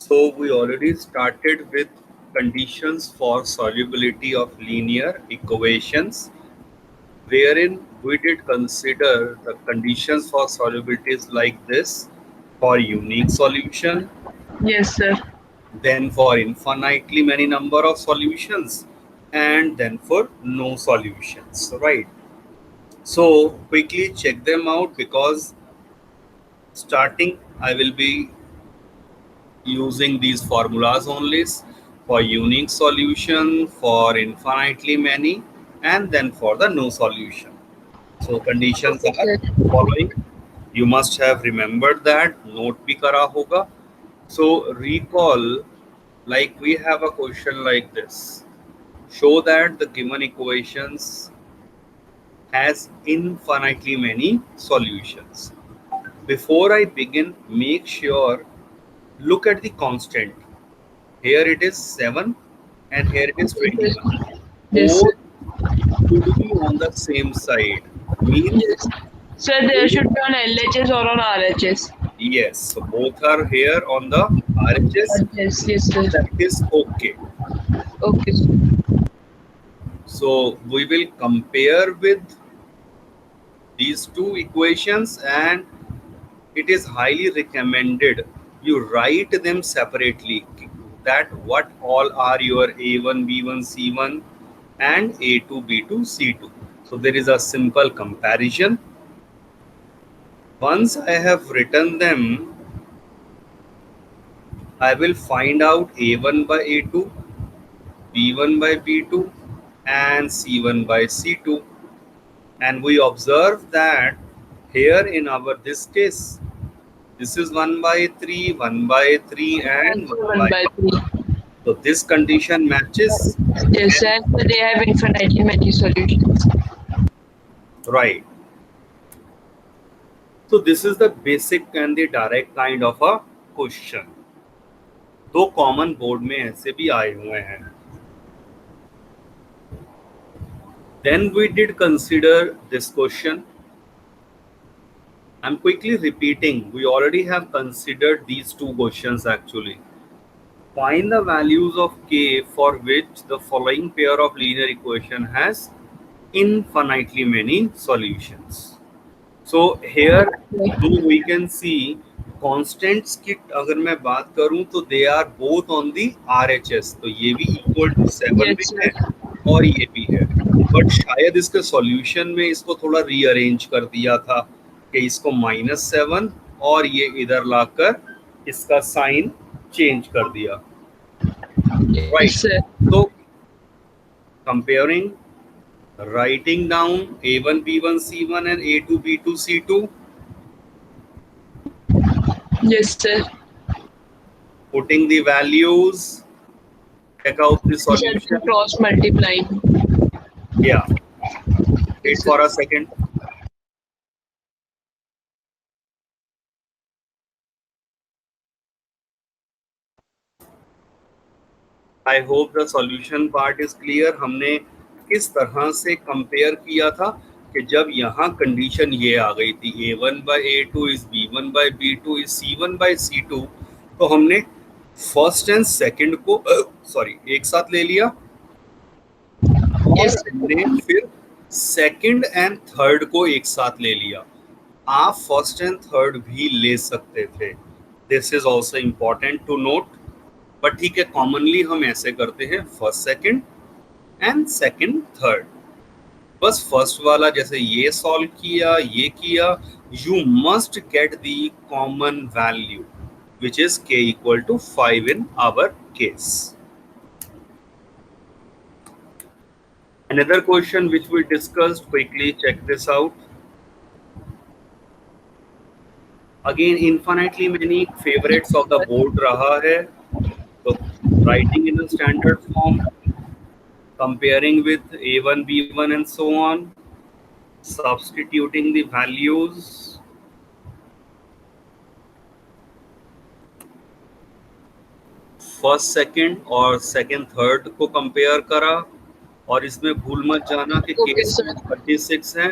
So we already started with conditions for solubility of linear equations, wherein we did consider the conditions for solubilities like this for unique solution, Yes, sir. then for infinitely many number of solutions, and then for no solutions, right? So quickly check them out, because starting I will be using these formulas only for unique solution, for infinitely many, and then for the no solution. So conditions Okay, are sir. following. You must have remembered that, note bhi kara hoga. So recall, like we have a question like this: show that the given equations has infinitely many solutions. Before I begin, make sure look at the constant. Here it is 7 and here it is Okay, 21. sir. Yes, sir. Both should be on the same side. Means Yes. Sir, there should be on LHS or on RHS. yes, so both are here on the RHS. Yes, yes, sir. That is okay. Okay, sir. So we will compare with these two equations, and it is highly recommended you write them separately, that what all are your A1, B1, C1 and A2, B2, C2. So there is a simple comparison. Once I have written them, I will find out A1 by A2, B1 by B2 and C1 by C2. And we observe that here in our this case, this is 1 by 3, 1 by 3 and 1 Also 1 by by 1. 3. So this condition matches, Yes, and and they have infinitely many solutions. right. So this is the basic and the direct kind of a question. दो common board में ऐसे भी आए हुए हैं. Then we did consider this question. I'm quickly repeating. We already have considered these two questions actually. Find the values of k for which the following pair of linear equation has infinitely many solutions. So here, though we can see constants की अगर मैं बात करूं तो they are both on the RHS. तो ये भी equal to 7 Yes, भी sir. है और ये भी है. बट शायद इसके सॉल्यूशन में इसको थोड़ा रीअरेंज कर दिया था कि इसको -7 और ये इधर लाकर इसका साइन चेंज कर दिया. Yes, Right. sir. So comparing, writing down A1, B1, C1 and A2, B2, C2, Yes, sir. putting the values, check out the These are solution. cross multiplying. Yeah, wait Yes, sir. for a second. I hope the solution part is clear. हमने किस तरह से compare किया था कि जब यहाँ condition ये आ गई थी A1 by A2 is B1 by B2 is C1 by C2, तो हमने फर्स्ट एंड सेकंड को एक साथ ले लिया और Yes, हमने फिर सेकंड एंड थर्ड को एक साथ ले लिया. आप फर्स्ट एंड थर्ड भी ले सकते थे. This is also important to note. But ठीक है, कॉमनली हम ऐसे करते हैं first second and second third. बस फर्स्ट वाला जैसे ये सॉल्व किया, ये किया, you must get the common value which is k equal to 5 in our case. Another question which we discussed, quickly check this out. Again, infinitely many favorites of the board raha hai. So writing in a standard form, comparing with A1, B1 and so on, substituting the values, first second और second third को compare करा, और इसमें भूल मत जाना कि Okay, case sir. 36 है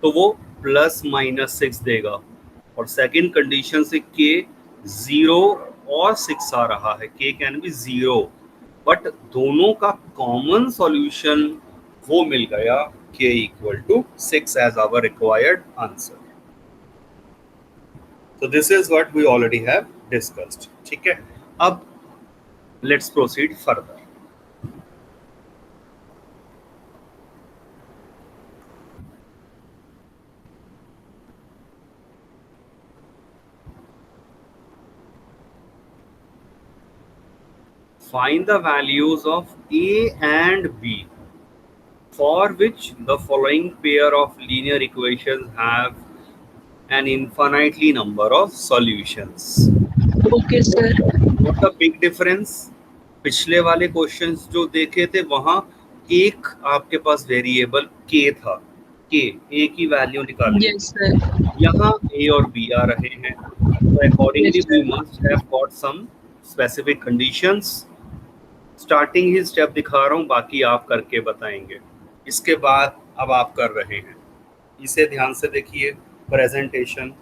तो वो +-6 देगा, और सेकंड कंडीशन से के 0 और 6 आ रहा है, k कैन बी 0, बट दोनों का कॉमन सॉल्यूशन वो मिल गया, k equal to 6 as our required answer. So this is what we already have discussed. ठीक है, अब let's proceed further. Find the values of a and b for which the following pair of linear equations have an infinitely number of solutions. Okay, sir. What the big difference? पिछले वाले questions जो देखे थे वहां एक आपके पास variable k था, k a की वैल्यू निकालनी थी. Yes, sir. यहाँ a और b आ रहे हैं, तो accordingly Yes, we sir. must have got some specific conditions. Starting ही स्टेप दिखा रहा हूँ, बाकी आप करके बताएंगे. इसके बाद अब आप कर रहे हैं, इसे ध्यान से देखिए. प्रेजेंटेशन.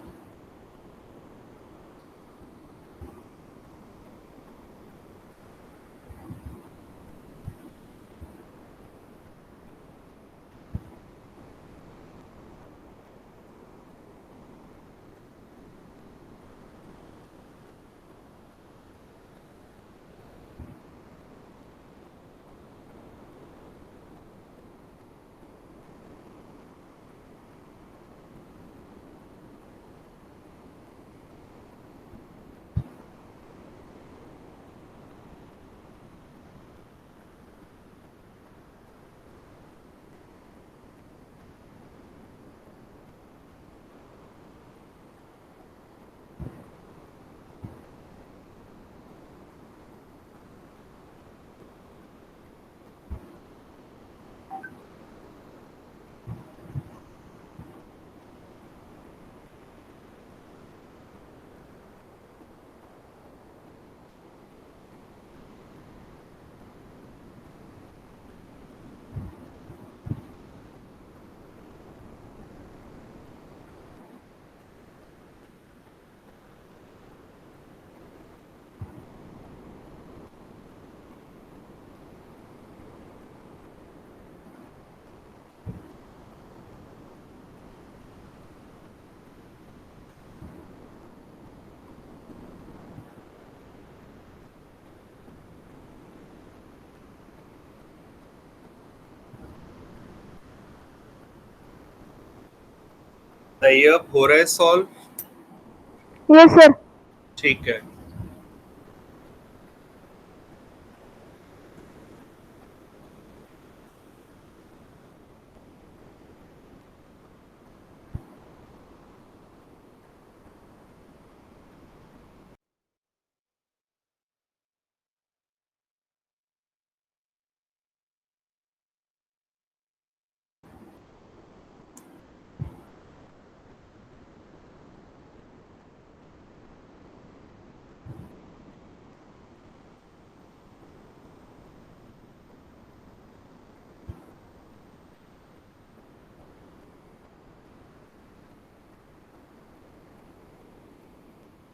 सही अब हो रहा है सॉल्व. Yes sir. ठीक है.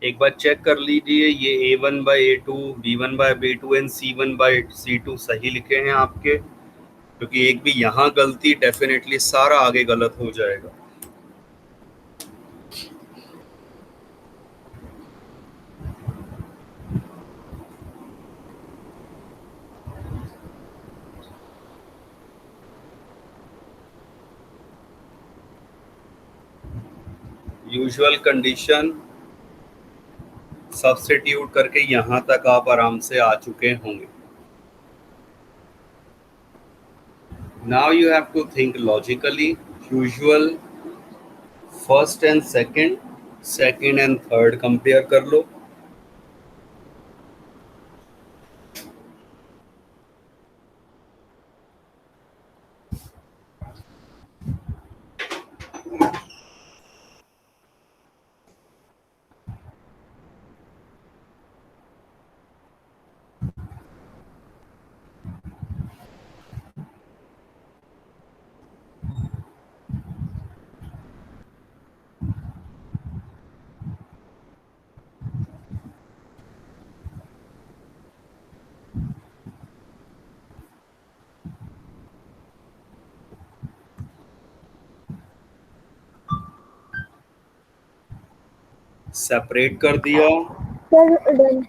एक बार चेक कर लीजिए, ये a1 by a2, b1 by b2 and c1 by c2 सही लिखे हैं आपके, क्योंकि एक भी यहाँ गलती डेफिनेटली सारा आगे गलत हो जाएगा. यूजुअल कंडीशन सब्स्टिट्यूट करके यहाँ तक आप आराम से आ चुके होंगे. Now you have to think logically. Usual first and second, second and third compare कर लो. सेपरेट कर दिया, sir done.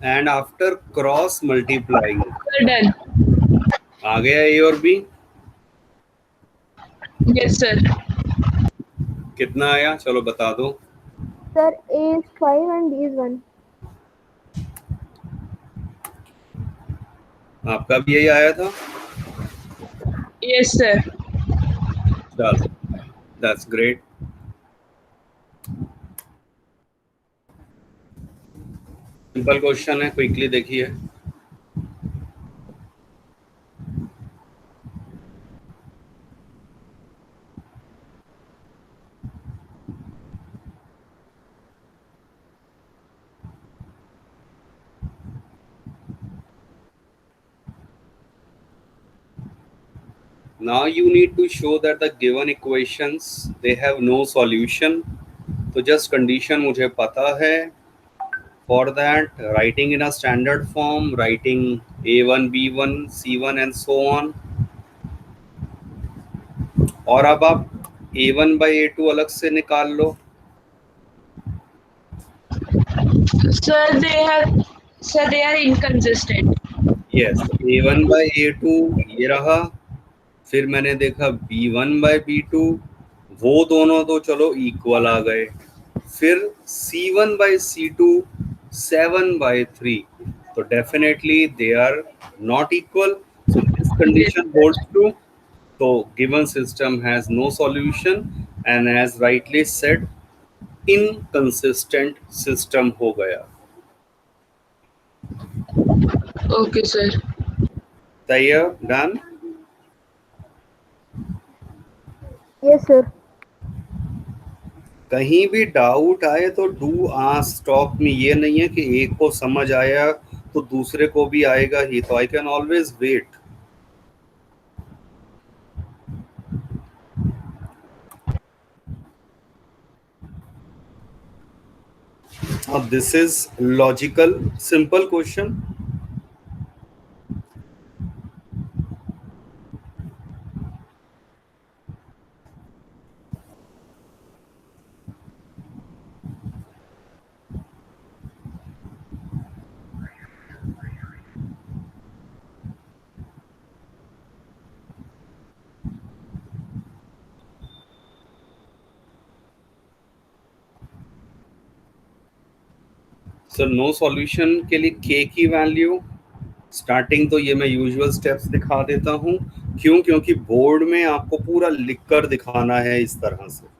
And after cross multiplying Sir, done. आ गया ए और बी, Yes, sir. कितना आया चलो बता दो। Sir A is 5 and B is 1. आपका भी यही आया था, Yes, sir. चलो दैट्स ग्रेट। सिंपल क्वेश्चन है, क्विकली देखिए। Now you need to show that the given equations they have no solution. तो just condition मुझे पता है। For that, writing in a standard form, writing A1, B1, C1 and so on. और अब आप A1 by A2 अलग से निकाल लो। Sir, they are inconsistent. Yes, A1 by A2 ये रहा, फिर मैंने देखा B1 by B2, वो दोनों तो चलो इक्वल आ गए, फिर C1 by C2 7 by 3, तो definitely they are not equal, so this condition holds true. तो given system has no solution and as rightly said inconsistent system हो गया। Okay, sir. तैयार, डन। Yes, sir. कहीं भी doubt आए तो do ask stop में, ये नहीं है कि एक को समझ आया तो दूसरे को भी आएगा ही, तो आई कैन ऑलवेज वेट। अब this is logical simple question. Sir no solution के लिए के की वैल्यू स्टार्टिंग, तो ये मैं यूजुअल स्टेप्स दिखा देता हूँ। क्यों? क्योंकि बोर्ड में आपको पूरा लिखकर दिखाना है इस तरह से।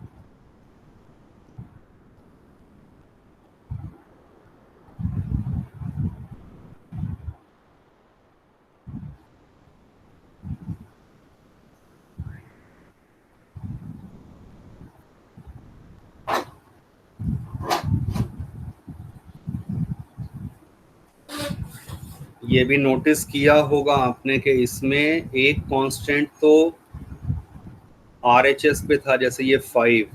ये भी नोटिस किया होगा आपने कि इसमें एक कांस्टेंट तो RHS पे था, जैसे ये 5,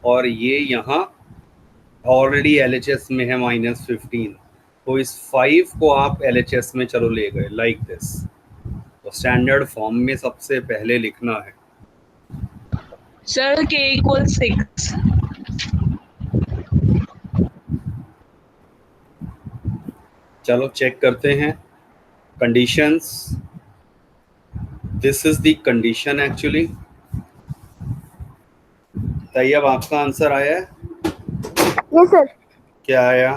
और ये यहाँ ऑलरेडी LHS में है -15, तो इस 5 को आप LHS में चलो ले गए लाइक दिस, तो स्टैंडर्ड फॉर्म में सबसे पहले लिखना है। Sir, K equals 6. चलो चेक करते हैं conditions. This is the condition actually. Tayyab आपका आंसर आया है? Yes, sir. क्या आया?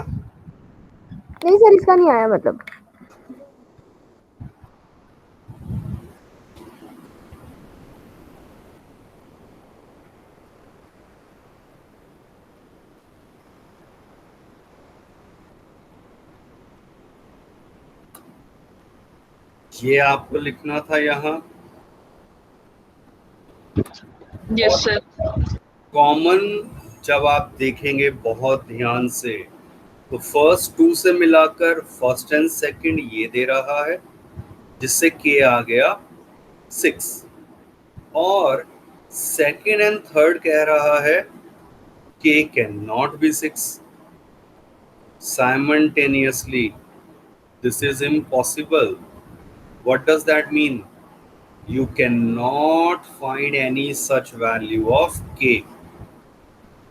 नहीं सर, इसका नहीं आया मतलब। ये आपको लिखना था यहाँ। Yes, sir. कॉमन जब आप देखेंगे बहुत ध्यान से, तो फर्स्ट 2 से मिलाकर फर्स्ट एंड सेकंड ये दे रहा है, जिससे के आ गया 6, और सेकंड एंड थर्ड कह रहा है के can not be 6। simultaneously. This is impossible. What does that mean? You cannot find any such value of k.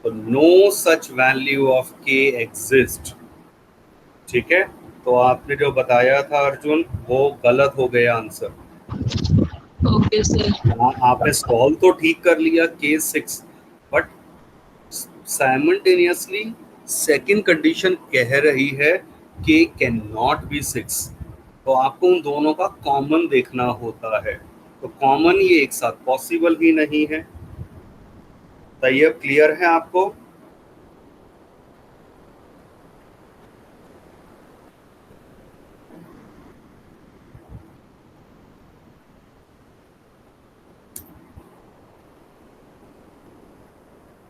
So no such value of k exists. ठीक है, तो आपने जो बताया था अर्जुन वो गलत हो गया आंसर. Okay, sir. आपने सॉल्व तो ठीक कर लिया k 6, but simultaneously second condition कह रही है कि कैन नॉट बी 6. तो आपको उन दोनों का कॉमन देखना होता है. तो कॉमन ये एक साथ पॉसिबल ही नहीं है. तैयब क्लियर है आपको?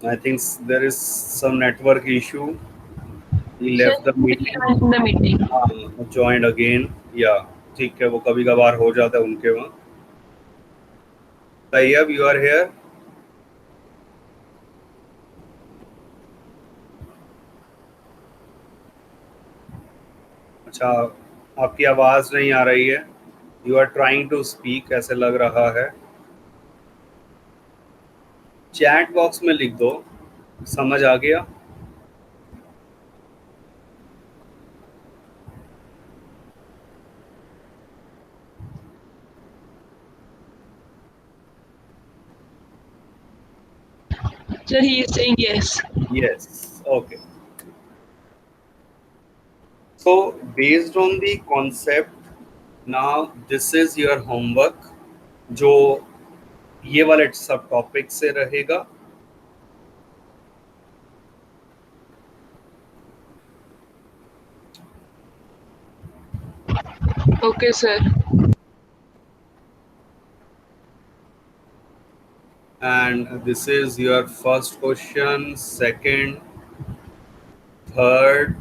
I think there is some network issue. He left the meeting. The meeting. Joined again. Yeah, ठीक है, वो कभी कभार हो जाता है उनके वहाँ. Tayyab, you are here. अच्छा, आपकी आवाज नहीं आ रही है. You are trying to speak, ऐसे लग रहा है. चैट बॉक्स में लिख दो, समझ आ गया? Sir, he is saying yes. Yes. Okay. So based on the concept, now this is your homework, जो ये वाले सब टॉपिक से रहेगा. Okay, sir. And this is your first question, second, third,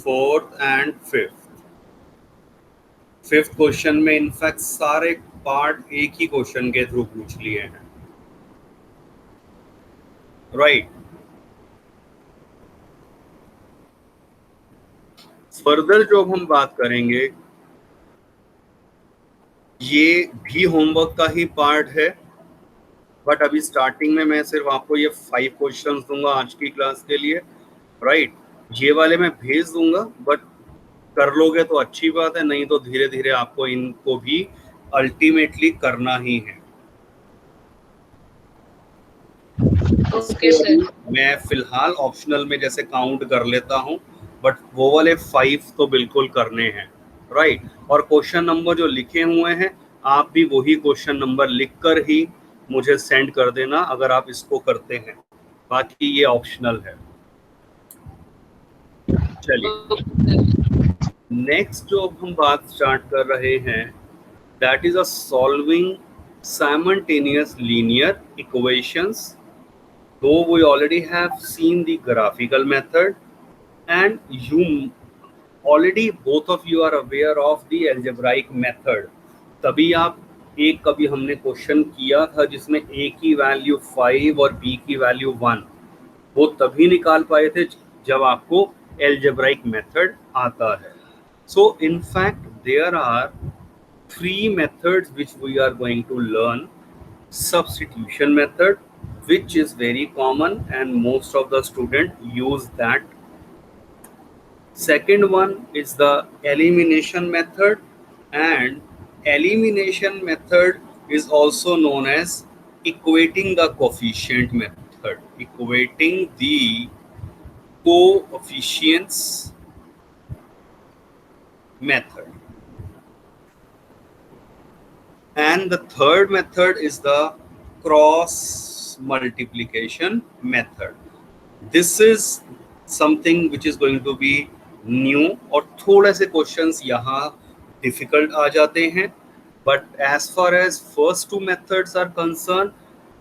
fourth and fifth. Fifth question में in fact सारे part एक ही question के थ्रू पूछ लिए हैं. राइट. फर्दर जो हम बात करेंगे ये भी होमवर्क का ही पार्ट है, बट अभी स्टार्टिंग में मैं सिर्फ आपको ये 5 क्वेश्चंस दूंगा आज की क्लास के लिए. राइट. ये वाले मैं भेज दूंगा, बट कर लोगे तो अच्छी बात है, नहीं तो धीरे धीरे आपको इनको भी अल्टीमेटली करना ही है. Okay, sir. मैं फिलहाल ऑप्शनल में जैसे काउंट कर लेता हूं, बट वो वाले 5 तो बिल्कुल करने हैं. राइट. और क्वेश्चन नंबर जो लिखे हुए हैं आप भी वही क्वेश्चन नंबर लिखकर ही मुझे सेंड कर देना अगर आप इसको करते हैं. बाकी ये ऑप्शनल है. चलिए, नेक्स्ट जो अब हम बात स्टार्ट कर रहे हैं that is a solving simultaneous linear equations. Though we already have seen the graphical method and you already both of you are aware of the algebraic method. तभी आप एक कभी हमने क्वेश्चन किया था जिसमें a की वैल्यू 5 और b की वैल्यू 1, वो तभी निकाल पाए थे जब आपको algebraic method आता है. So in fact there are 3 methods which we are going to learn. Substitution method, which is very common and most of the students use that. Second one is the elimination method, and elimination method is also known as equating the coefficient method. Equating the coefficients method. And the third method is the cross multiplication method. This is something which is going to be new, और थोड़े से questions यहाँ difficult आ जाते हैं, but as far as first 2 methods are concerned,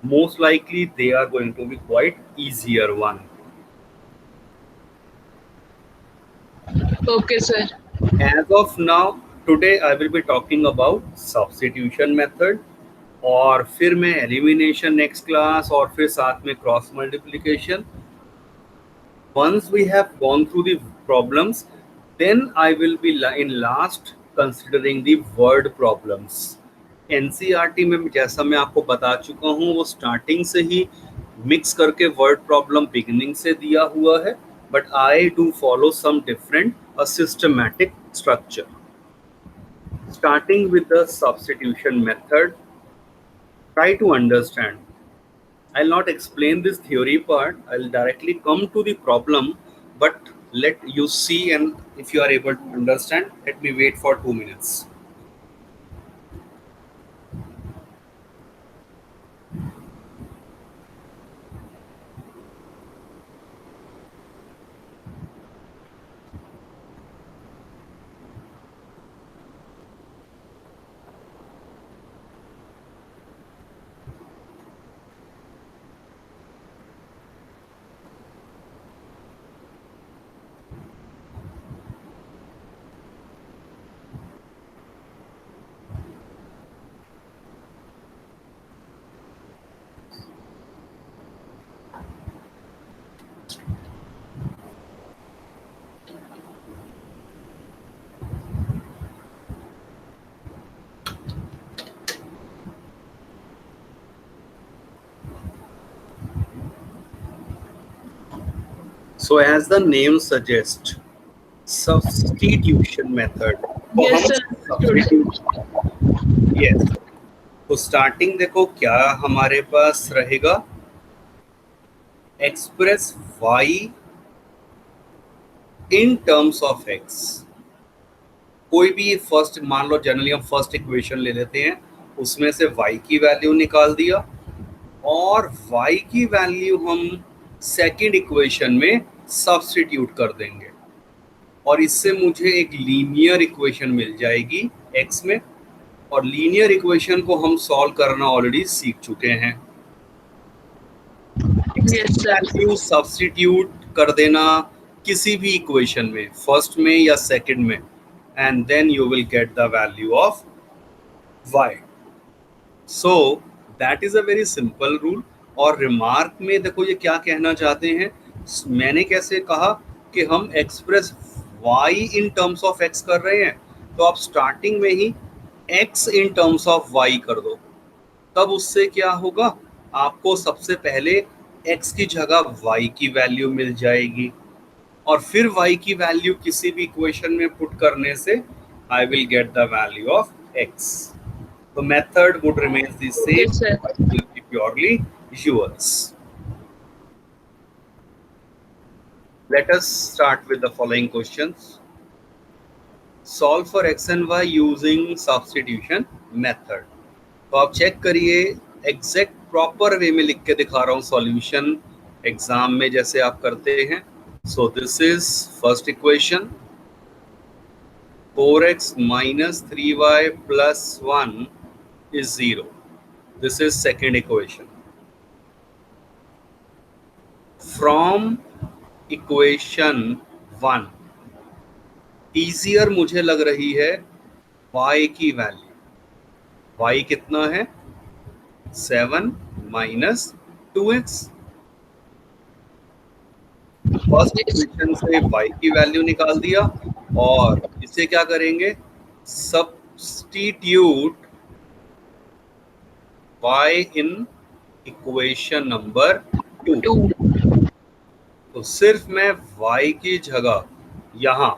most likely they are going to be quite easier one. Okay, sir. As of now, today I will be talking about substitution method, और फिर मैं elimination next class, और फिर साथ में cross multiplication. Once we have gone through the problems. Then I will be in last considering the word problems. NCERT में जैसा मैं आपको बता चुका हूँ वो स्टार्टिंग से ही मिक्स करके वर्ड प्रॉब्लम बिगिनिंग से दिया हुआ है, but I do follow some different a systematic structure. Starting with the substitution method, try to understand. I'll not explain this theory part, I'll directly come to the problem, but let you see, and if you are able to understand, let me wait for 2 minutes. So as the name suggests, substitution method. Yes, sir. Yes. तो starting देखो क्या हमारे पास रहेगा, express y in terms of x. कोई भी first, मान लो generally हम first equation ले लेते हैं, उसमें से y की वैल्यू निकाल दिया और y की वैल्यू हम सेकंड इक्वेशन में सब्स्टिट्यूट कर देंगे और इससे मुझे एक लीनियर इक्वेशन मिल जाएगी x में, और लीनियर इक्वेशन को हम सॉल्व करना ऑलरेडी सीख चुके हैं. वैल्यू सब्स्टिट्यूट कर देना किसी भी इक्वेशन में, फर्स्ट में या सेकंड में, and then you will get the value of y. So that is a very simple rule. और रिमार्क में देखो ये क्या कहना चाहते हैं, मैंने कैसे कहा कि हम express y in terms of x कर रहे हैं, तो आप स्टार्टिंग में ही x in terms of y कर दो. तब उससे क्या होगा, आपको सबसे पहले x की जगह y की वैल्यू मिल जाएगी और फिर y की वैल्यू किसी भी इक्वेशन में पुट करने से I will get the value of x. The method would remain the same. Yes, sir. But it will be purely yours. Let us start with the following questions. Solve for x and y using substitution method. तो आप check करिए, exact proper way में लिख के दिखा रहा हूँ solution exam में जैसे आप करते हैं. So this is first equation, 4x minus 3y plus 1 is 0. This is second equation. From equation 1, easier मुझे लग रही है y की वैल्यू. y कितना है, 7 minus 2x. फर्स्ट इक्वेशन से y की वैल्यू निकाल दिया और इसे क्या करेंगे, substitute y in equation number 2. तो सिर्फ मैं y की जगह यहाँ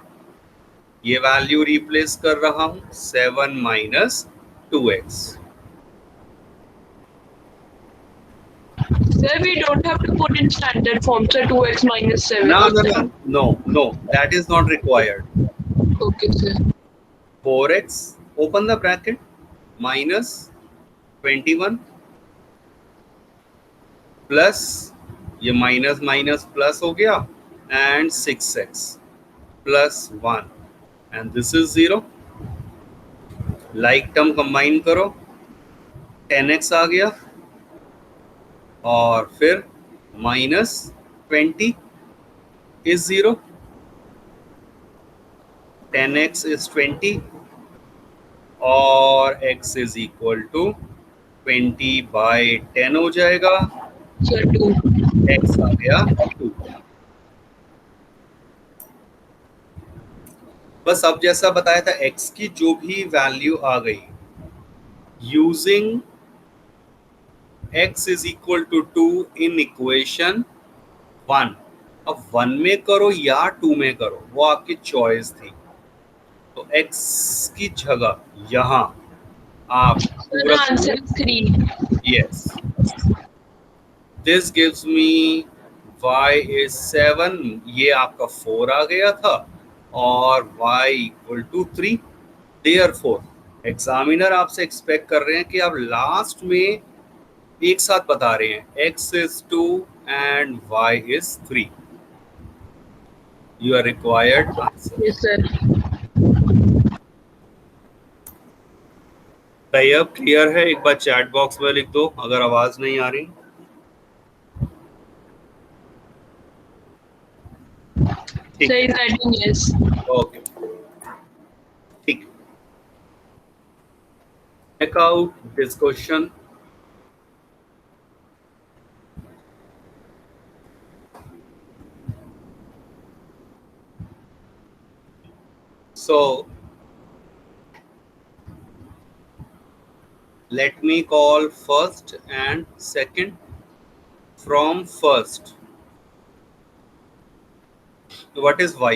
ये वैल्यू रिप्लेस कर रहा हूँ, 7 minus 2x. Sir, we don't have to put in standard form, sir, 2x minus 7. No, that is not required. Okay, sir. 4x, open the bracket, minus 21 plus ये माइनस माइनस प्लस हो गया and 6x plus 1 and this is 0. Like term combine करो, 10x आ गया और फिर minus 20 is 0. 10x is 20 और x is equal to 20 by 10 हो जाएगा. Sir, 2. x आ गया 2. बस अब जैसा बताया था x की जो भी वैल्यू आ गई using x is equal to 2 in equation 1, अब 1 में करो या 2 में करो वो आपकी चॉइस थी। तो x की जगह यहाँ आप So the answer is 3. yes, this gives me y is 7, ये आपका 4 आ गया था और y equal to 3। Therefore examiner आपसे एक्सपेक्ट कर रहे हैं कि आप लास्ट में एक साथ बता रहे हैं x is 2 and y is 3। You are required answer। Yes, sir. Tayyab clear है? एक बार चैट बॉक्स में लिख दो अगर आवाज नहीं आ रही। So is writing yes. Okay ठीक। Check out this question। So let me call first and second from first। What is y?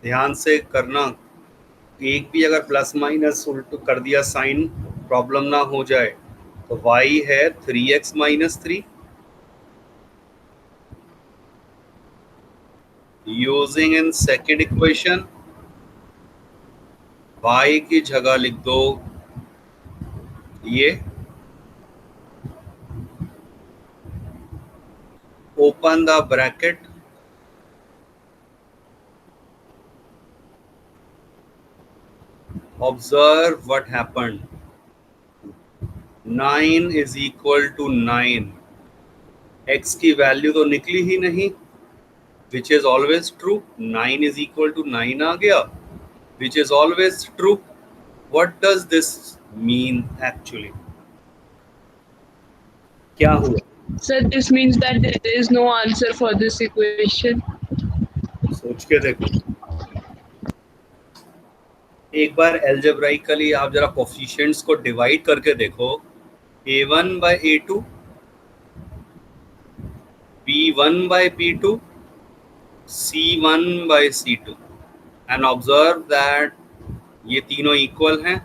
ध्यान से करना, एक भी अगर प्लस माइनस उल्ट कर दिया साइन प्रॉब्लम ना हो जाए। तो y है 3x minus 3। Using in second equation y की जगह लिख दो ये, open the bracket, observe what happened। 9 is equal to 9। x की वैल्यू तो निकली ही नहीं, which is always true। 9 is equal to 9 आ गया, which is always true। What does this mean actually? क्या हुआ? Sir, this means that there is no answer for this equation. सोच के देखो एक बार एल्जेब्राइकली आप जरा कोफिशिएंट्स को डिवाइड करके देखो। a1 by a2, b1 by b2, c1 by c2 and observe that ये तीनों इक्वल हैं।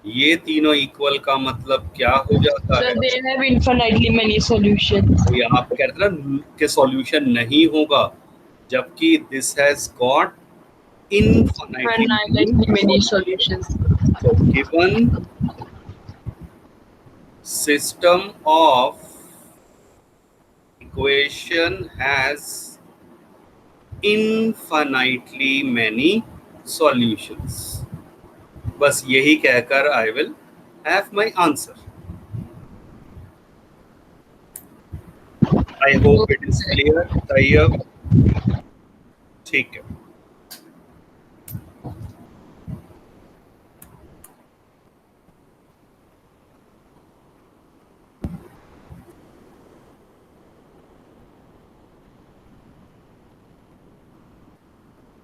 ये तीनों इक्वल का मतलब क्या हो जाता Sir, है? they have infinitely many solutions. तो यहाँ आप कहते हैं ना कि सॉल्यूशन नहीं होगा, जबकि this has got Infinitely many solutions. So given system of equation has infinitely many solutions। बस यही कहकर I will have my answer। I hope it is clear। Tayyab ठीक है।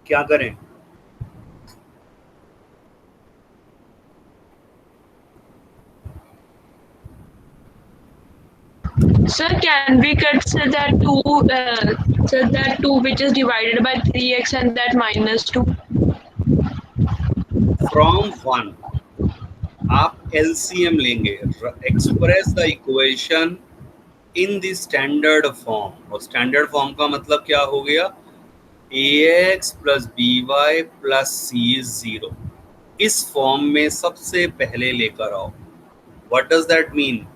क्या करें? Sir, can we consider that 2 which is divided by 3x and that minus 2? From 1 आप LCM लेंगे, express the equation in the standard form. और standard form का मतलब क्या हो गया? ax plus by plus c is 0। इस फॉर्म में सबसे पहले लेकर आओ। What does that mean?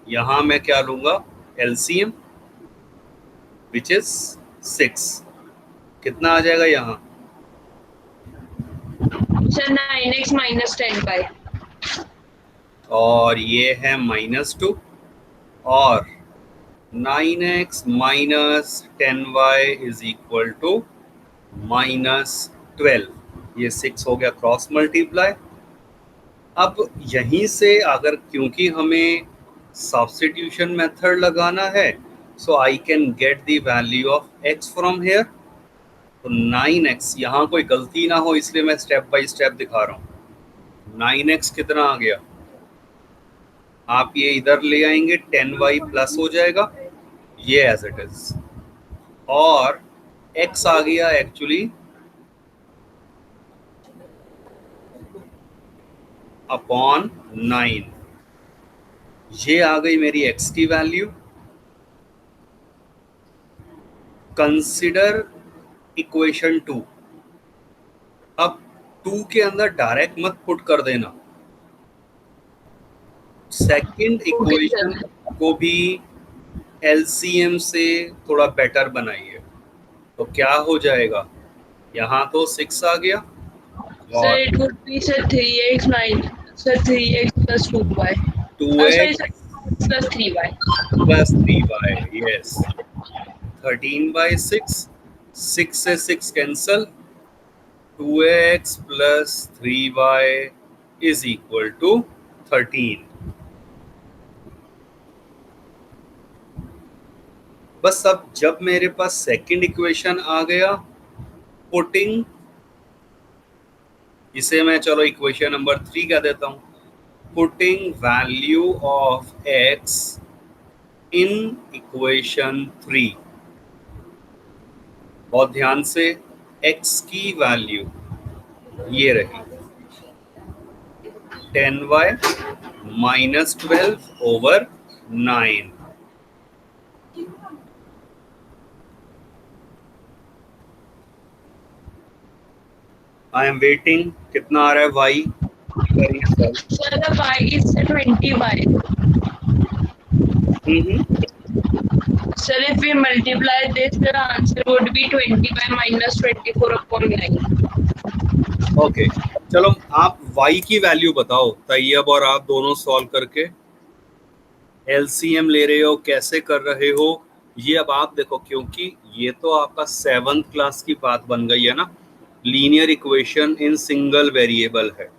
यहां मैं क्या लूंगा? LCM which is 6। कितना आ जाएगा यहाँ? Sir, 9x minus 10 by. और ये है -2 और 9x minus 10y is equal to -12। ये 6 हो गया क्रॉस मल्टीप्लाई। अब यहीं से अगर क्योंकि हमें सब्स्टिट्यूशन मेथड लगाना है So I can get the value of x from here. तो 9x, यहाँ कोई गलती ना हो इसलिए मैं स्टेप बाय स्टेप दिखा रहा हूँ। 9x कितना आ गया, आप ये इधर ले आएंगे 10y प्लस हो जाएगा, ये एज इट इज, और x आ गया एक्चुअली अपॉन 9, ये आ गई मेरी x की वैल्यू। Consider equation 2। अब 2 के अंदर डायरेक्ट मत पुट कर देना, सेकंड इक्वेशन को भी एलसीएम से थोड़ा बेटर बनाइए। तो क्या हो जाएगा, यहाँ तो 6 आ गया Sir, it would be sir 3x minus sir 3x plus 2y. 2x Sorry, plus 3y. plus 3y, yes, 13/6, 6 से 6 cancel, 2x plus 3y is equal to 13। बस अब जब मेरे पास सेकंड इक्वेशन आ गया, पुटिंग, इसे मैं चलो इक्वेशन नंबर 3 कह देता हूं, putting value of x in equation 3। बहुत ध्यान से, x की वैल्यू ये रही 10y minus 12 over 9। I am waiting, कितना आ रहा है y? Sir, the y is 20y. Sir, if we multiply this, the answer would be 20y minus 24 upon 9. Okay, चलो आप y की वैल्यू बताओ, तैयब और आप दोनों सॉल्व करके एलसीएम ले रहे हो, कैसे कर रहे हो ये अब आप देखो, क्योंकि ये तो आपका 7th क्लास की बात बन गई है ना, linear equation in single variable है।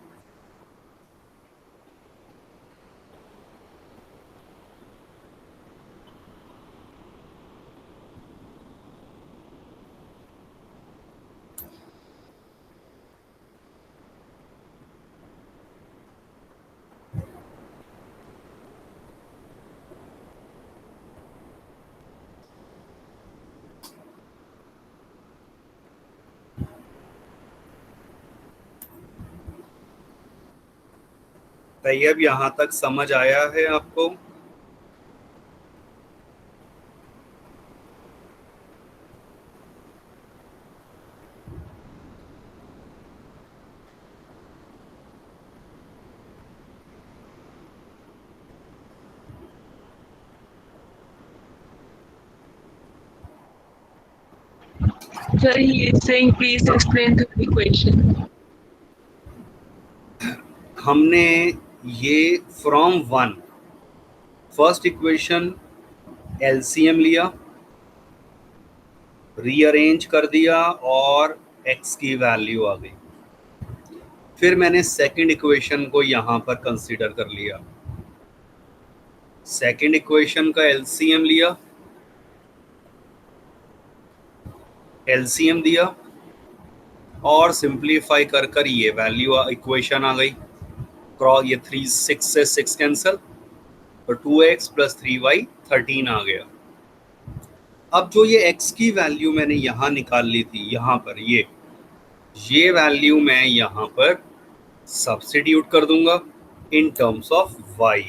तैयब यहाँ तक समझ आया है आपको? Sir, he is saying please explain the equation. हमने ये फ्रॉम 1 फर्स्ट इक्वेशन एलसीएम लिया, रीअरेंज कर दिया और x की वैल्यू आ गई। फिर मैंने सेकंड इक्वेशन को यहाँ पर कंसीडर कर लिया, सेकंड इक्वेशन का एलसीएम लिया, एलसीएम दिया और सिंपलीफाई कर कर ये वैल्यू इक्वेशन आ गई। क्रॉस ये 3 6 से 6 कैंसल, तो 2x plus 3y 13 आ गया। अब जो ये x की वैल्यू मैंने यहाँ निकाल ली थी, यहाँ पर ये वैल्यू मैं यहाँ पर सब्स्टिट्यूट कर दूंगा इन टर्म्स ऑफ y।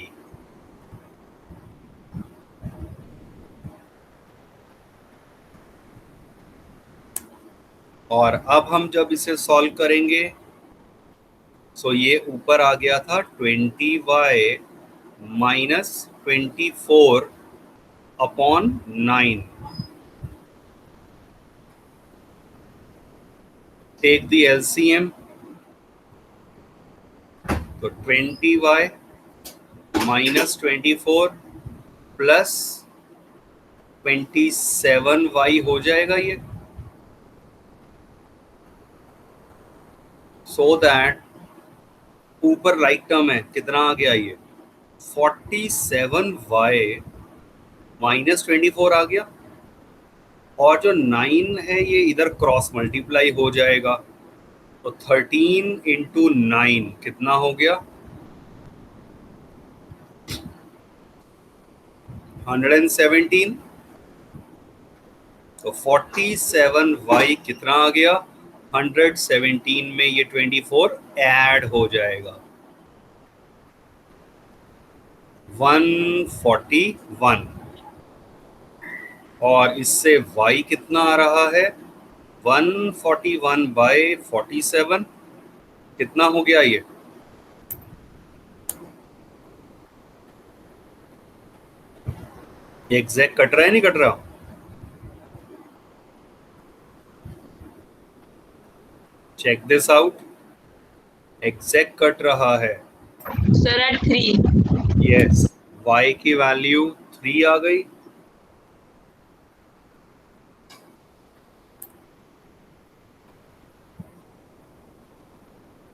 और अब हम जब इसे सॉल्व करेंगे, सो ये ऊपर आ गया था 20y minus 24 upon 9। Take the LCM, तो 20y minus 24 प्लस 27y हो जाएगा ये, सो दैट ऊपर राइट टर्म है, कितना आ गया ये 47y -24 आ गया, और जो 9 है ये इधर क्रॉस मल्टीप्लाई हो जाएगा, तो 13 इंटू 9 कितना हो गया? 117। तो 47y कितना आ गया? 117 में ये 24 ऐड हो जाएगा, 141। और इससे y कितना आ रहा है? 141 बाय 47 कितना हो गया ये? एग्जैक्ट कट रहा है नहीं कट रहा? Check this out, exact cut रहा है। Sir at 3। यस, y की वैल्यू 3 आ गई।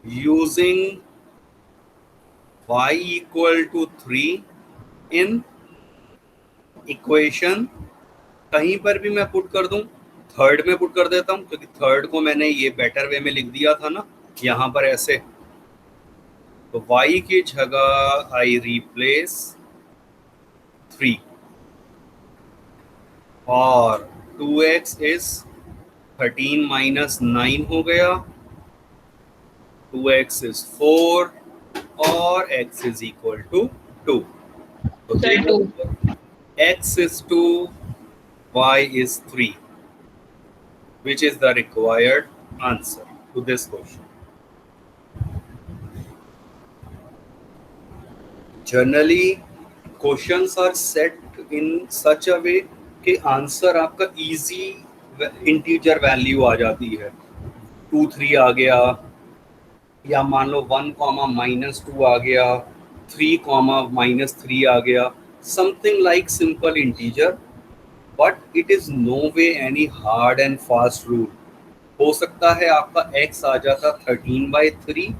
Using y equal to 3 in equation, कहीं पर भी मैं पुट कर दूं, थर्ड में पुट कर देता हूं, क्योंकि थर्ड को मैंने ये बेटर वे में लिख दिया था ना, यहां पर ऐसे। तो y की जगह आई रिप्लेस 3, और 2x इज 13 माइनस 9 हो गया, 2x इज 4, और x इज इक्वल टू 2। तो sir 2। x is 2, y is 3, which is the required answer to this question. Generally, questions are set in such a way कि answer आपका easy integer value आ जाती है, 2 3 आ गया, या मान लो 1 -2 आ गया, 3 -3 आ गया, something like simple integer, but it is no way any hard and fast rule. हो सकता है आपका x आ जाता 13/3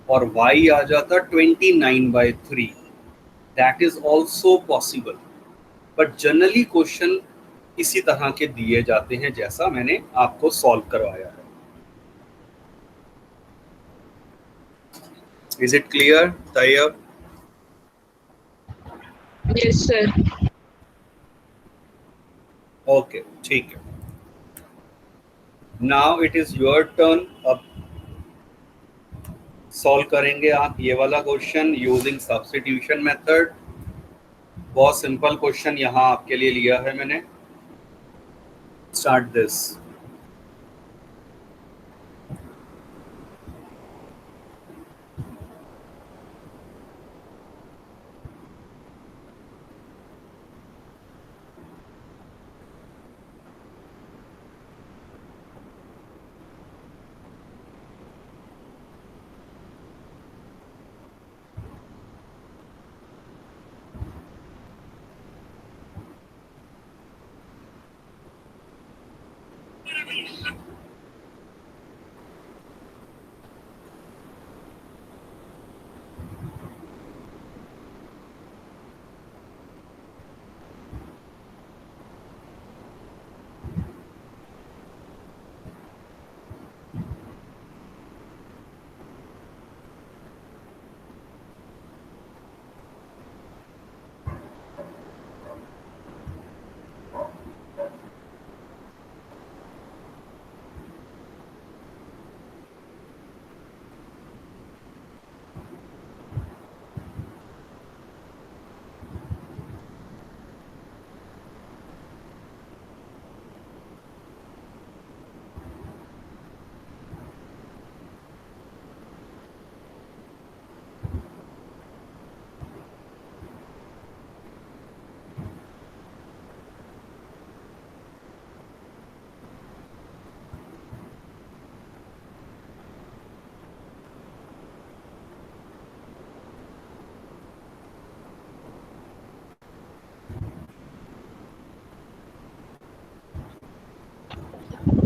और y आ जाता 29/3, that is also possible, but generally question इसी तरह के दिए जाते हैं जैसा मैंने आपको सॉल्व करवाया है। Is it clear Tayyab? Yes sir. Okay, ठीक है। Now it is your turn. अब सॉल्व करेंगे आप ये वाला क्वेश्चन यूजिंग सब्स्टिट्यूशन मेथड। बहुत सिंपल क्वेश्चन यहाँ आपके लिए लिया है मैंने। Start this.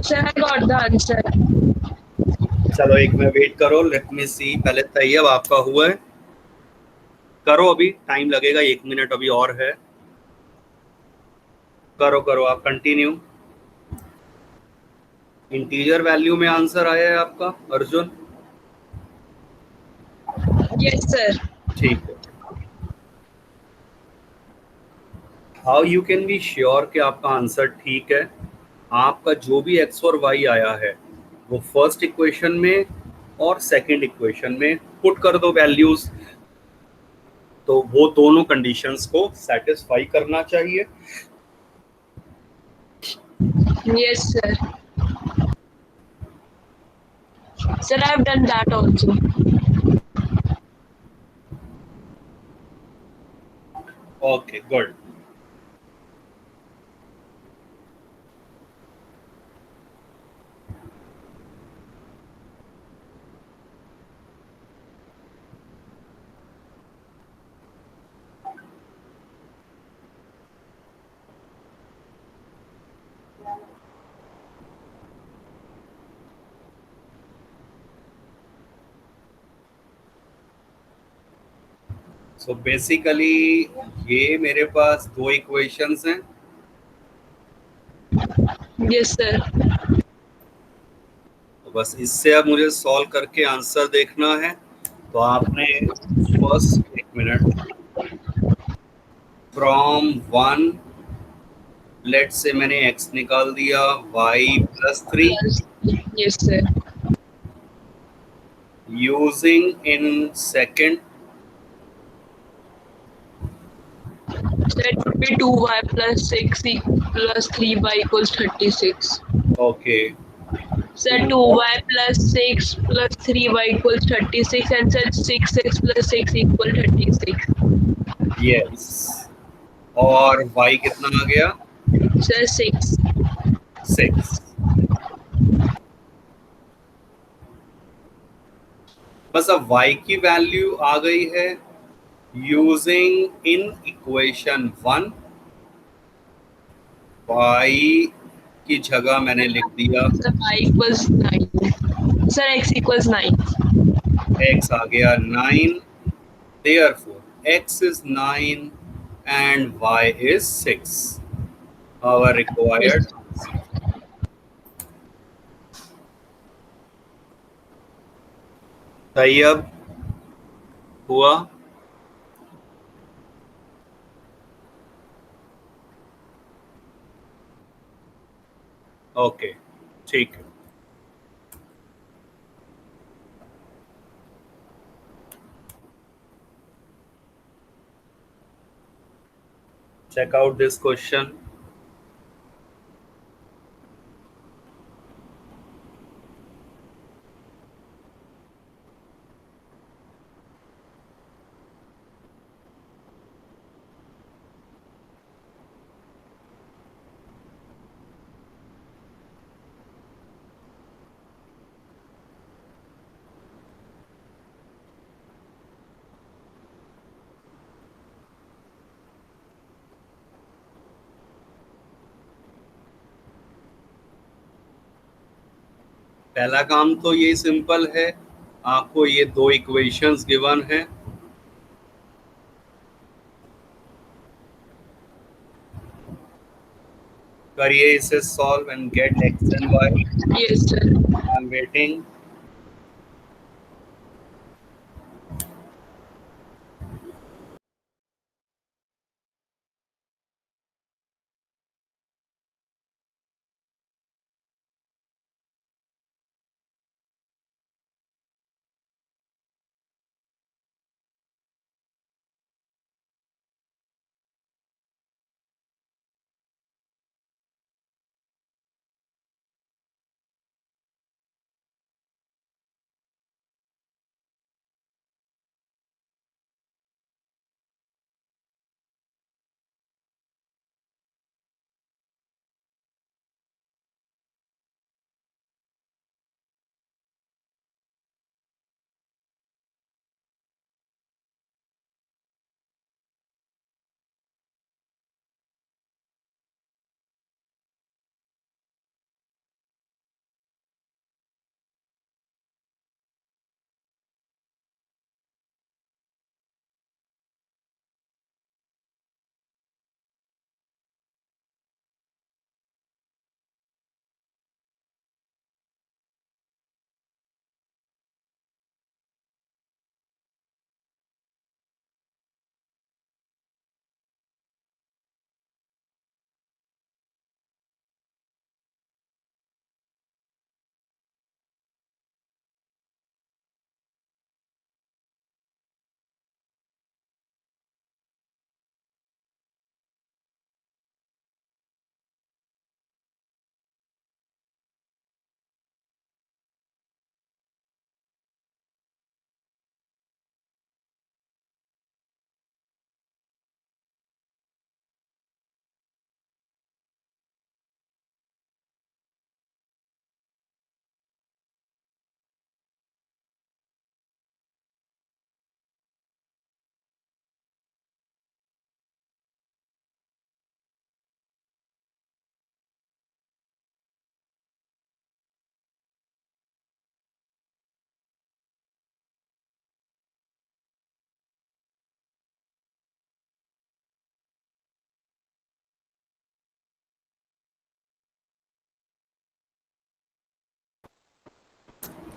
Sir, I got the answer. चलो एक मिनट वेट करो, लेट मी सी। पहले तैयब आपका हुआ है, करो, अभी टाइम लगेगा, 1 मिनट अभी और है। करो करो, आप कंटिन्यू। इंटीजर वैल्यू में आंसर आया है आपका अर्जुन? Yes, sir. ठीक है। How you can be sure कि आपका आंसर ठीक है? आपका जो भी एक्स और वाई आया है वो फर्स्ट इक्वेशन में और सेकंड इक्वेशन में पुट कर दो वैल्यूज, तो वो दोनों कंडीशंस को सेटिस्फाई करना चाहिए। Yes, sir. Sir, I have done that also. Okay good. So basically ये मेरे पास दो इक्वेशंस हैं। Yes, sir. तो बस इससे अब मुझे सॉल्व करके आंसर देखना है। तो आपने फर्स्ट, एक मिनट, फ्रॉम वन, लेट से मैंने x निकाल दिया, y+3, Plus. Yes, sir. Using in second, So it would be 2y plus 6 plus 3y equals 36. Okay, So 2y plus 6 plus 3y equals 36 and such 6x plus 6 equal 36. Yes, और y कितना आ गया? So 6. 6। बस अब y की value आ गई है using in equation one. y की जगह मैंने लिख दिया So y equals 9. So x equals 9. x आ गया 9, therefore x is 9 and y is 6, our Yes. required answer। सही अब हुआ? ओके, ठीक है। check out this question। पहला काम तो ये सिंपल है, आपको ये दो इक्वेशंस गिवन है, करिए इसे solve and get x and y। Yes, sir. I am waiting.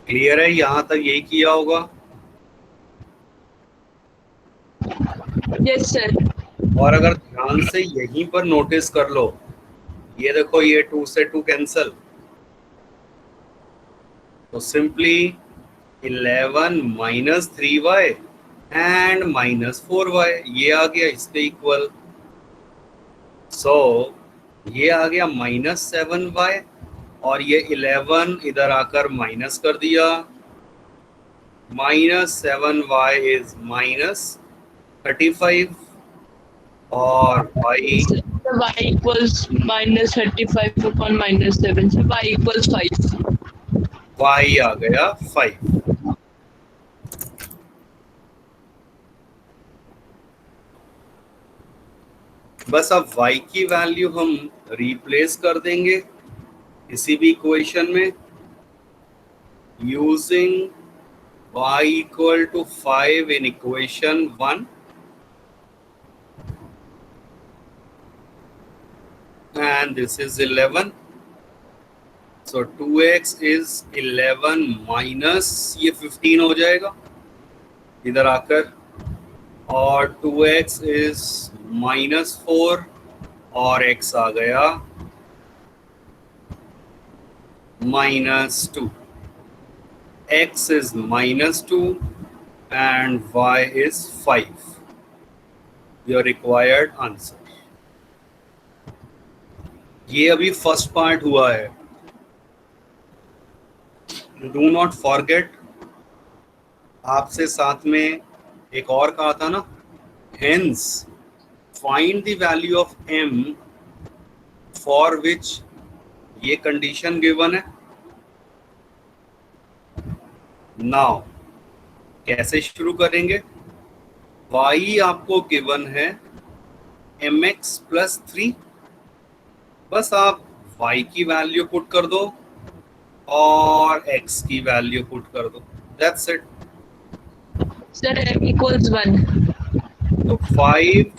Clear है? यहां तक यही किया होगा। Yes sir. और अगर ध्यान से यहीं पर नोटिस कर लो, ये देखो, ये 2 से 2 कैंसल, तो simply 11 minus 3y and minus 4y ये आ गया इसके इक्वल। सो ये आ गया -7y और ये 11 इधर आकर माइनस कर दिया। -7y इज -35 और y y equals -35 upon -7, so y equals 5. y आ गया 5। बस अब y की वैल्यू हम रिप्लेस कर देंगे किसी भी इक्वेशन में using y equal to 5 in equation 1 and this is 11. So 2x is 11 minus ये 15 हो जाएगा इधर आकर, और 2x is -4 और x आ गया -2. x is -2 and y is 5. Your required answer. ये अभी फर्स्ट पार्ट हुआ है। डू नॉट फॉरगेट, आपसे साथ में एक और कहा था ना, hence find the value of m for which ये कंडीशन गिवन है। नाउ कैसे शुरू करेंगे? y आपको गिवन है mx प्लस 3, बस आप y की वैल्यू पुट कर दो और x की वैल्यू पुट कर दो, that's it. Sir, m equals 1. तो 5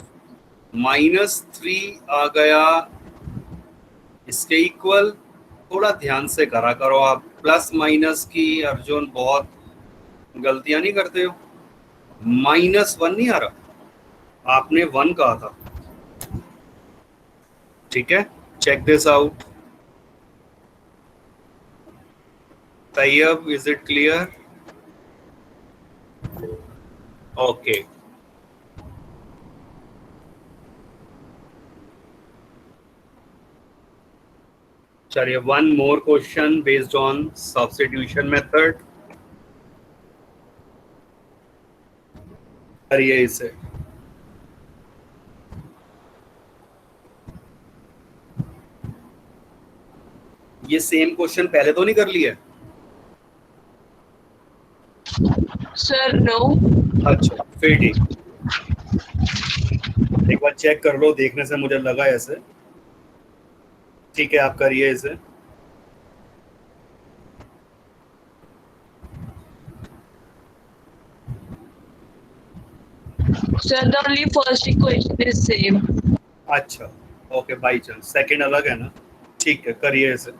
-3 आ गया इसके इक्वल। थोड़ा ध्यान से करा करो आप, प्लस माइनस की अर्जुन बहुत गलतियां नहीं करते हो। -1 नहीं आ रहा, आपने 1 कहा था, ठीक है। Check this out. Tayyab, is it clear? Okay, चलिए one more question based on substitution method. करिए इसे। ये सेम क्वेश्चन पहले तो नहीं कर लिया? Sir, no. अच्छा फिर ठीक, एक बार चेक कर लो, देखने से मुझे लगा ऐसे। ठीक है, आप करिए इसे। Sir, the only first equation is same. अच्छा ओके, बाई चांस सेकंड अलग है ना। ठीक है, करिए इसे।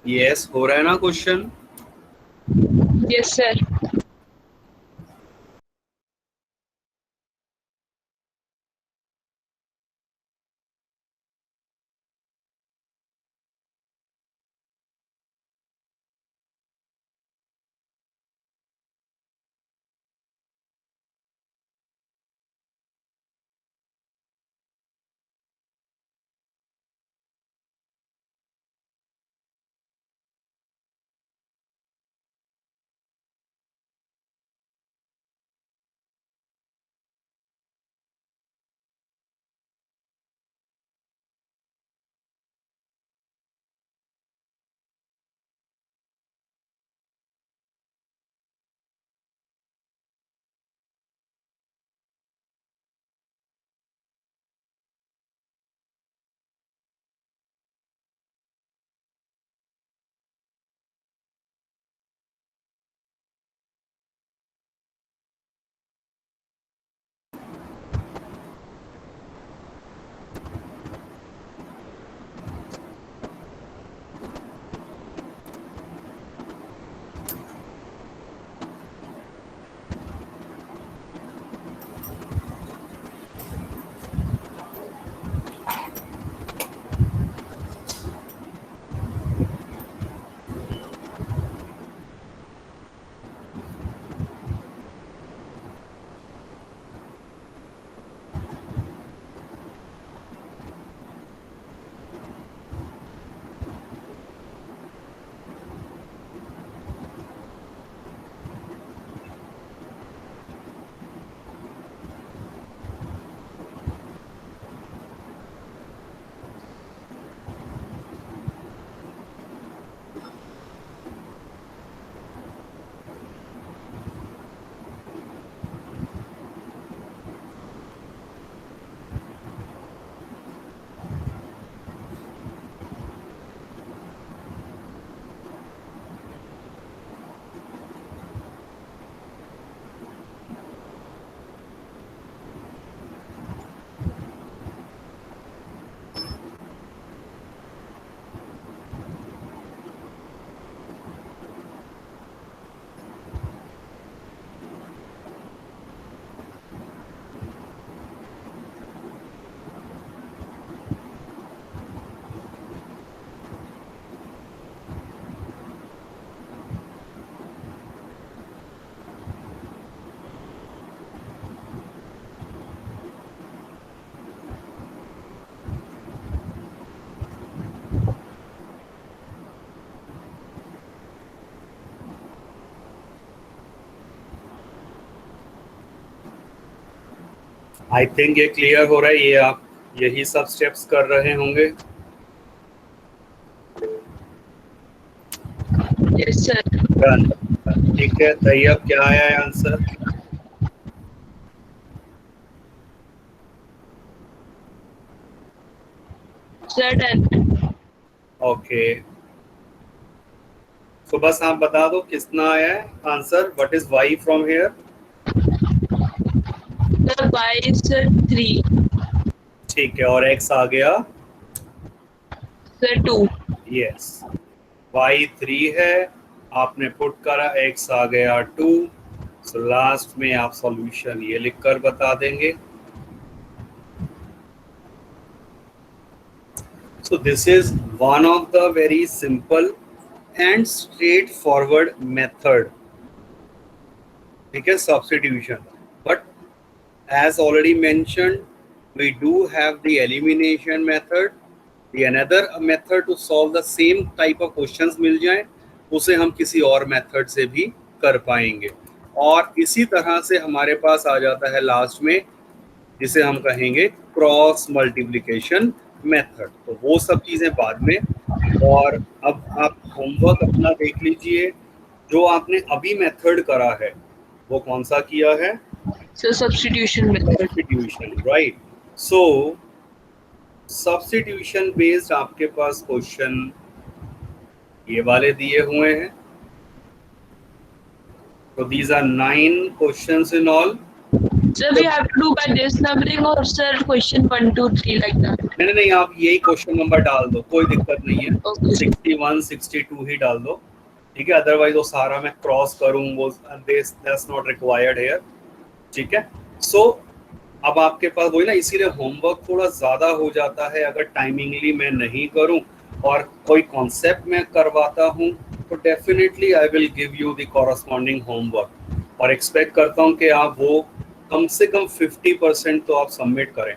यस, हो रहा है ना question? Yes, sir. I think ये क्लियर हो रहा है, ये आप यही सब स्टेप्स कर रहे होंगे। Yes, sir. डन। ठीक है, तैयब क्या आया है आंसर? Sir, done. ओके, तो बस आप बता दो कितना आया है answer. What is y from here? The y is 3. ठीक है, और x आ गया? Sir, 2. यस, y 3 है, आपने पुट करा, x आ गया 2। सो लास्ट में आप सॉल्यूशन ये लिखकर बता देंगे। So this is one of the very simple and straightforward method. ठीक है, substitution. But as already mentioned, we do have the elimination method. The another method to solve the same type of questions मिल जाए, उसे हम किसी और method से भी कर पाएंगे। और इसी तरह से हमारे पास आ जाता है लास्ट में, जिसे हम कहेंगे क्रॉस मल्टीप्लिकेशन मेथड। तो वो सब चीजें बाद में। और अब आप होमवर्क अपना देख लीजिए, जो आपने अभी मेथड करा है वो कौन सा किया है? So substitution method. Substitution, right. So substitution based आपके पास क्वेश्चन ये वाले दिए हुए हैं। तो these are 9 questions in all. Sir, we have to do by this numbering or sir question 1, 2, 3 like that. नहीं नहीं, आप यही क्वेश्चन नंबर डाल दो, कोई दिक्कत नहीं है। Okay. 61 62 ही डाल दो, ठीक है। अदरवाइज वो सारा मैं क्रॉस करूँ, वो दैट्स नॉट रिक्वायर्ड हियर, ठीक है। सो अब आपके पास वही ना, इसीलिए होमवर्क थोड़ा ज़्यादा हो जाता है अगर टाइमिंगली मैं नहीं करूं और कोई कॉन्सेप्ट मैं करवाता हूं, तो definitely I will give you the corresponding homework और एक्सपेक्ट करता हूं कि आप वो कम से कम 50% तो आप सबमिट करें।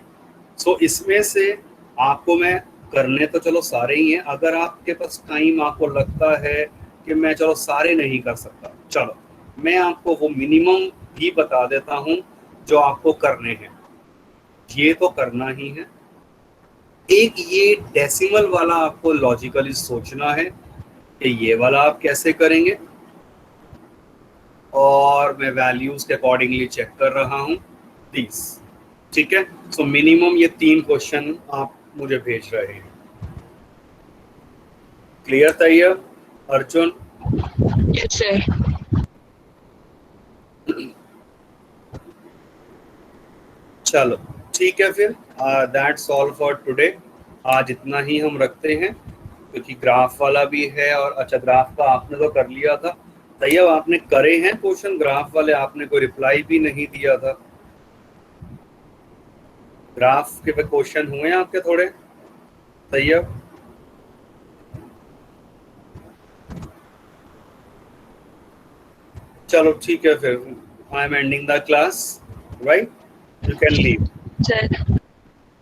सो इसमें से आपको मैं करने तो चलो सारे ही हैं, अगर आपके पास टाइम आपको लगता है कि मैं चलो सारे नहीं कर सकता, चलो मैं आपको वो मिनिमम भी बता देता हूं जो आपको करने हैं। ये तो करना ही है। एक ये डेसिमल वाला आपको लॉजिकली सोचना है कि ये वाला आप कैसे करेंगे, और मैं वैल्यूज के अकॉर्डिंगली चेक कर रहा हूँ 30, ठीक है। सो मिनिमम ये 3 क्वेश्चन आप मुझे भेज रहे हैं। क्लियर था ये अर्जुन? Yes, sir. चलो ठीक है, फिर दैट्स ऑल फॉर टुडे। आज इतना ही हम रखते हैं, क्योंकि ग्राफ वाला भी है। और अच्छा, ग्राफ का आपने तो कर लिया था तैयब, आपने करे हैं क्वेश्चन ग्राफ वाले, आपने कोई रिप्लाई भी नहीं दिया था। ग्राफ के पे क्वेश्चन हुए आपके थोड़े तैयब? चलो ठीक है, फिर I am ending the class, right? You can leave. Sir.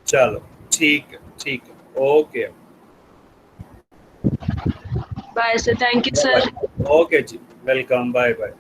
चलो ठीक है, ठीक है, ओके। Bye, sir. Thank you, sir. Okay जी, वेलकम, बाय बाय।